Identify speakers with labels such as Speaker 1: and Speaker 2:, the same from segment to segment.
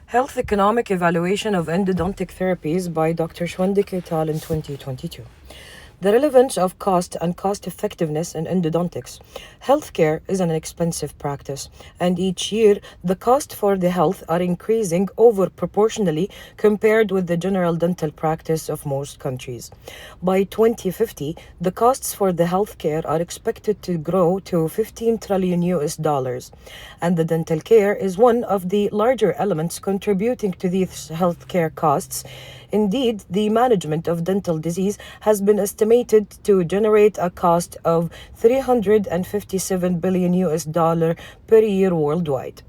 Speaker 1: Health Economic Evaluation of Endodontic Therapies by Dr. Shwendik et al. In 2022. The relevance of cost and cost effectiveness in endodontics. Healthcare is an expensive practice, and each year the costs for the health are increasing over proportionally compared with the general dental practice of most countries. By 2050, the costs for the healthcare are expected to grow to 15 trillion US dollars, and the dental care is one of the larger elements contributing to these healthcare costs. Indeed, the management of dental disease has been estimated to generate a cost of 357 billion US dollar per year worldwide.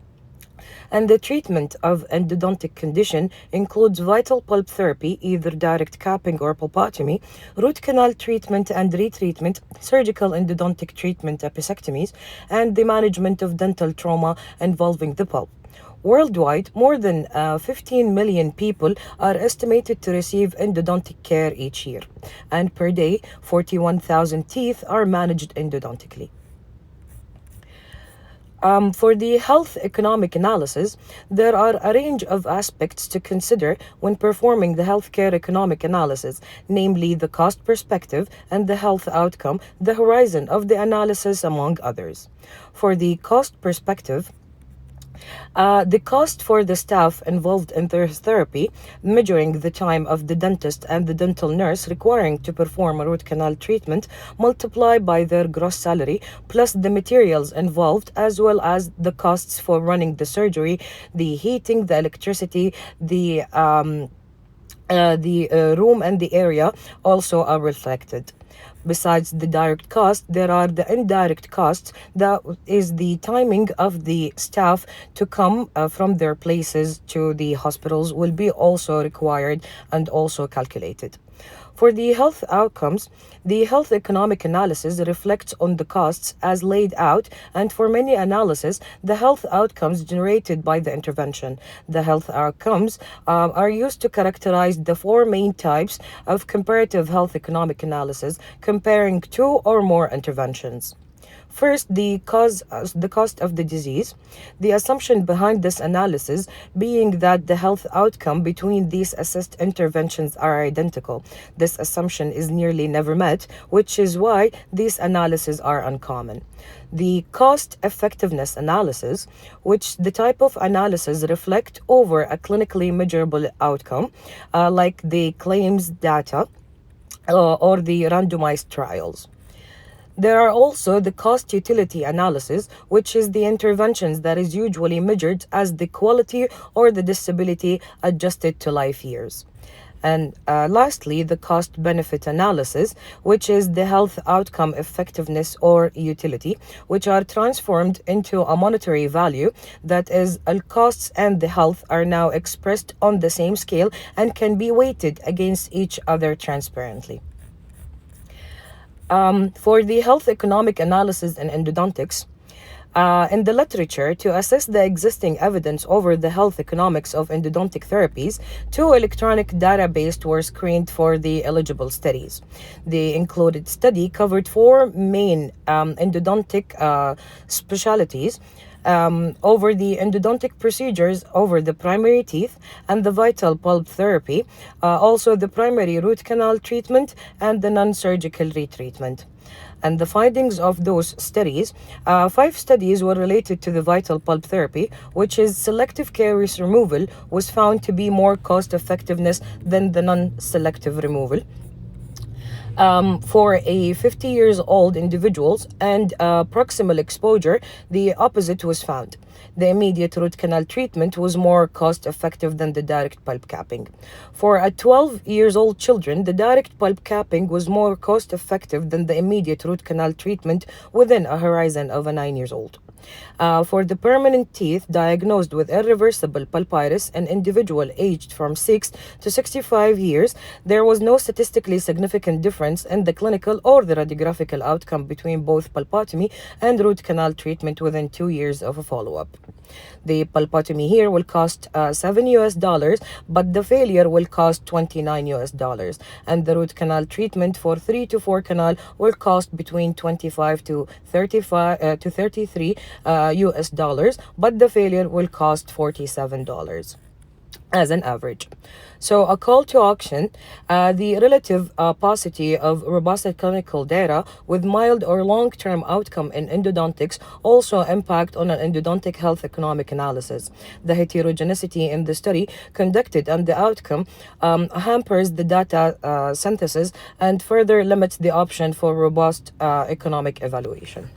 Speaker 1: And the treatment of endodontic condition includes vital pulp therapy, either direct capping or pulpotomy, root canal treatment and retreatment, surgical endodontic treatment, episectomies, and the management of dental trauma involving the pulp. Worldwide, more than 15 million people are estimated to receive endodontic care each year, and per day, 41,000 teeth are managed endodontically. For the health economic analysis, there are a range of aspects to consider when performing the healthcare economic analysis, namely the cost perspective and the health outcome, the horizon of the analysis, among others. For the cost perspective, the cost for the staff involved in their therapy, measuring the time of the dentist and the dental nurse requiring to perform a root canal treatment, multiplied by their gross salary, plus the materials involved, as well as the costs for running the surgery, the heating, the electricity, the room and the area also are reflected. Besides the direct cost, there are the indirect costs. That is the timing of the staff to come from their places to the hospitals will be also required and also calculated. For the health outcomes, the health economic analysis reflects on the costs as laid out, and for many analyses, the health outcomes generated by the intervention. The health outcomes are used to characterize the four main types of comparative health economic analysis, comparing two or more interventions. First, the cost of the disease. The assumption behind this analysis being that the health outcome between these assessed interventions are identical. This assumption is nearly never met, which is why these analyses are uncommon. The cost effectiveness analysis, which the type of analysis reflect over a clinically measurable outcome, like the claims data or the randomized trials. There are also the cost utility analysis, which is the interventions that is usually measured as the quality or the disability adjusted to life years. And lastly, the cost benefit analysis, which is the health outcome effectiveness or utility, which are transformed into a monetary value. That is, all costs and the health are now expressed on the same scale and can be weighted against each other transparently. For the health economic analysis in endodontics, in the literature, to assess the existing evidence over the health economics of endodontic therapies, two electronic databases were screened for the eligible studies. The included study covered four main endodontic specialties. Over the endodontic procedures over the primary teeth and the vital pulp therapy, also the primary root canal treatment and the non-surgical retreatment. And the findings of those studies, 5 studies were related to the vital pulp therapy, which is selective caries removal was found to be more cost effectiveness than the non-selective removal. For a 50 years old individuals and proximal exposure, the opposite was found. The immediate root canal treatment was more cost effective than the direct pulp capping. For a 12 years old children, the direct pulp capping was more cost effective than the immediate root canal treatment within a horizon of a 9 years old. For the permanent teeth diagnosed with irreversible pulpitis, an individual aged from 6 to 65 years, there was no statistically significant difference in the clinical or the radiographical outcome between both pulpotomy and root canal treatment within 2 years of a follow-up. The pulpotomy here will cost $7 US, but the failure will cost $29 US, and the root canal treatment for 3 to 4 canal will cost between 25 to 33 US dollars, but the failure will cost $47. as an average. So, a call to action, the relative paucity of robust clinical data with mild or long-term outcome in endodontics also impact on an endodontic health economic analysis. The heterogeneity in the study conducted and the outcome hampers the data synthesis and further limits the option for robust economic evaluation.